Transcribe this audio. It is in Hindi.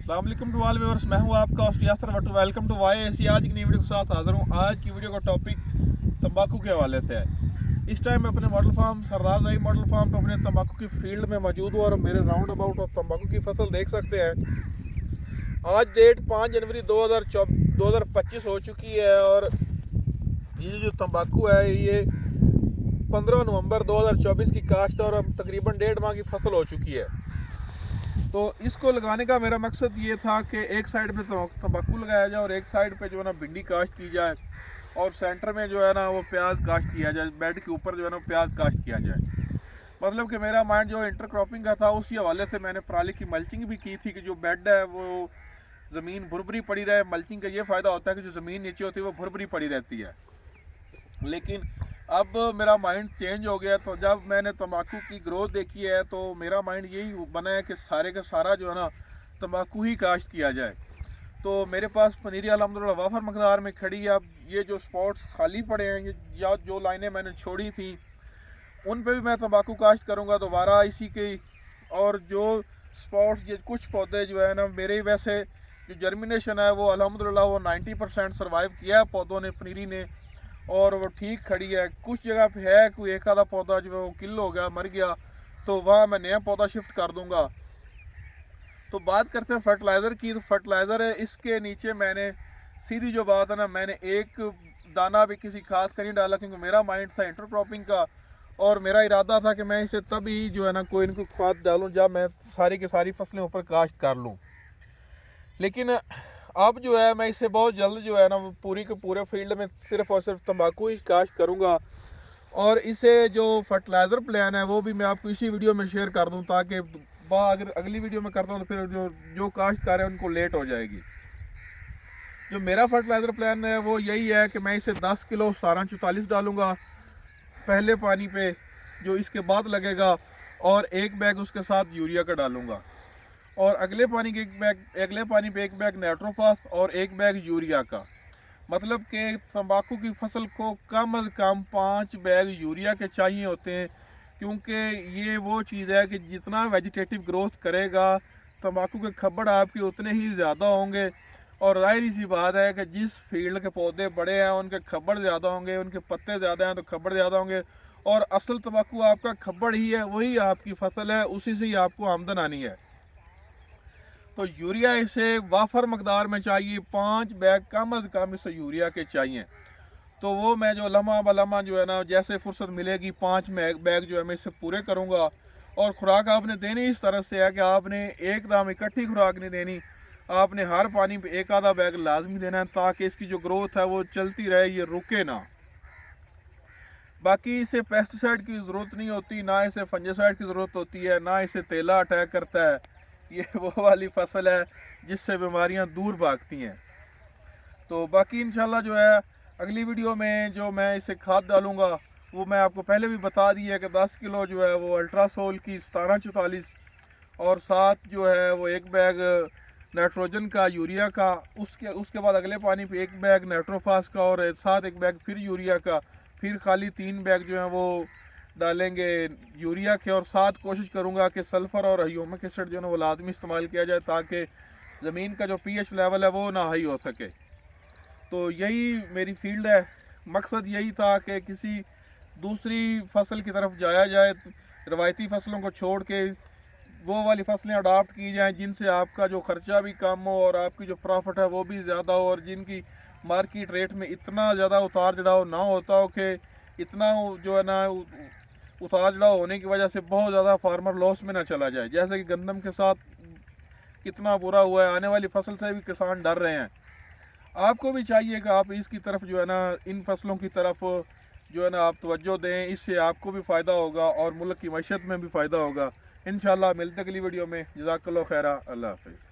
अस्सलाम वालेकुम टू ऑल व्यूअर्स, मैं हूं आपका host Yasir Bhattu. Welcome to Y AC. आज की नई वीडियो के साथ हाजिर हूं। आज की वीडियो का टॉपिक तंबाकू के हवाले से है। इस टाइम मैं अपने मॉडल फार्म सरदार जाई मॉडल फार्म पर अपने तंबाकू की फील्ड में मौजूद हूँ और मेरे राउंड अबाउट और तंबाकू की फसल देख सकते हैं। आज डेट 5 जनवरी 2025 हो चुकी है और ये जो तंबाकू है ये 15 नवंबर 2024 की काश्त और अब तकरीबन 1.5 माह की फसल हो चुकी है। तो इसको लगाने का मेरा मकसद ये था कि एक साइड पे तंबाकू लगाया जाए और एक साइड पे जो है ना भिंडी काश्त की जाए और सेंटर में जो है ना वो प्याज काश्त किया जाए। बेड के ऊपर जो है ना प्याज काश्त किया जाए। मतलब कि मेरा माइंड जो इंटरक्रॉपिंग का था उसी हवाले से मैंने पराली की मल्चिंग भी की थी कि जो बेड है वो ज़मीन भुरभुरी पड़ी रहे। मल्चिंग का ये फ़ायदा होता है कि जो ज़मीन नीचे होती है वो भुरभुरी पड़ी रहती है। लेकिन अब मेरा माइंड चेंज हो गया। तो जब मैंने तंबाकू की ग्रोथ देखी है तो मेरा माइंड यही बना है कि सारे का सारा जो है ना तंबाकू ही काश्त किया जाए। तो मेरे पास पनीरी अल्हम्दुलिल्लाह वाफर मकदार में खड़ी है। अब ये जो स्पॉट्स खाली पड़े हैं या जो लाइनें मैंने छोड़ी थी उन पे भी मैं तंबाकू काश्त करूँगा दोबारा इसी के। और जो स्पॉट्स ये कुछ पौधे जो है ना मेरे वैसे जो जर्मिनेशन है वो अल्हम्दुलिल्लाह वो 90% सर्वाइव किया है पौधों ने, पनीरी ने, और वो ठीक खड़ी है। कुछ जगह पे है कोई एक आधा पौधा जो वो किल हो गया, मर गया, तो वहाँ मैं नया पौधा शिफ्ट कर दूंगा। तो बात करते हैं फर्टिलाइज़र की। तो फर्टिलाइज़र है इसके नीचे मैंने सीधी जो बात है ना मैंने एक दाना भी किसी खाद का नहीं डाला क्योंकि मेरा माइंड था इंटरक्रॉपिंग का और मेरा इरादा था कि मैं इसे तभी जो है ना कोई इनको खाद डालूँ जब मैं सारी की सारी फसलें ऊपर काश्त कर लूँ। लेकिन अब जो है मैं इसे बहुत जल्द जो है ना पूरी के पूरे फील्ड में सिर्फ और सिर्फ तंबाकू ही काश्त करूँगा। और इसे जो फर्टिलाइज़र प्लान है वो भी मैं आपको इसी वीडियो में शेयर कर दूँ ताकि अगर अगली वीडियो में करता हूँ तो फिर जो काश्त कर रहे हैं उनको लेट हो जाएगी। जो मेरा फर्टिलाइज़र प्लान है वो यही है कि मैं इसे 10 किलो 1744 डालूँगा पहले पानी पे जो इसके बाद लगेगा, और एक बैग उसके साथ यूरिया का डालूँगा, और अगले पानी पे एक बैग नाइट्रोफॉस और एक बैग यूरिया का। मतलब कि तंबाकू की फसल को कम अज़ कम 5 बैग यूरिया के चाहिए होते हैं क्योंकि ये वो चीज़ है कि जितना वेजिटेटिव ग्रोथ करेगा तंबाकू के खब्बड़ आपके उतने ही ज़्यादा होंगे। और ज़ाहिर सी बात है कि जिस फील्ड के पौधे बड़े हैं उनके खब्बड़ ज़्यादा होंगे, उनके पत्ते ज़्यादा हैं तो खब्बड़ ज़्यादा होंगे। और असल तंबाकू आपका खब्बड़ ही है, वही आपकी फसल है, उसी से ही आपको आमदन आनी है। तो यूरिया इसे वाफर मकदार में चाहिए, 5 बैग कम अज़ कम इसे यूरिया के चाहिए। तो वो मैं जो लम्हा बलम्हा जो है ना जैसे फुर्सत मिलेगी 5 बैग जो है मैं इसे पूरे करूँगा। और खुराक आपने देनी इस तरह से है कि आपने एकदम इकट्ठी खुराक नहीं देनी, आपने हर पानी पे एक आधा बैग लाजमी देना है ताकि इसकी जो ग्रोथ है वो चलती रहे, ये रुके ना। बाकी इसे पेस्टिसाइड की ज़रूरत नहीं होती, ना इसे फंजासाइड की ज़रूरत होती है, ना इसे तेला अटैक करता है। ये वो वाली फसल है जिससे बीमारियां दूर भागती हैं। तो बाकी इंशाल्लाह जो है अगली वीडियो में जो मैं इसे खाद डालूँगा वो मैं आपको पहले भी बता दी है कि 10 किलो जो है वो अल्ट्रासोल की 1744 और साथ जो है वो एक बैग नाइट्रोजन का, यूरिया का, उसके बाद अगले पानी पे एक बैग नाइट्रोफास का और साथ एक बैग फिर यूरिया का, फिर खाली 3 बैग जो है वो डालेंगे यूरिया के। और साथ कोशिश करूँगा कि सल्फ़र और ह्यूमिक एसिड जो है वो लाजमी इस्तेमाल किया जाए ताकि ज़मीन का जो pH लेवल है वो ना हाई हो सके। तो यही मेरी फील्ड है। मकसद यही था कि किसी दूसरी फसल की तरफ जाया जाए, रवायती फसलों को छोड़ के वो वाली फसलें अडाप्ट की जाएं जिनसे आपका जो ख़र्चा भी कम हो और आपकी जो प्रॉफिट है वो भी ज़्यादा हो, और जिनकी मार्केट रेट में इतना ज़्यादा उतार चढ़ाव ना होता हो कि इतना जो है ना उतार चढ़ाव होने की वजह से बहुत ज़्यादा फार्मर लॉस में ना चला जाए। जैसे कि गंदम के साथ कितना बुरा हुआ है, आने वाली फसल से भी किसान डर रहे हैं। आपको भी चाहिए कि आप इसकी तरफ जो है ना इन फसलों की तरफ जो है ना आप तवज्जो दें, इससे आपको भी फ़ायदा होगा और मुल्क की मईशत में भी फ़ायदा होगा। इंशाल्लाह मिलते अगली वीडियो में। जज़ाकल्लाह खैरा। अल्लाह हाफ़िज़।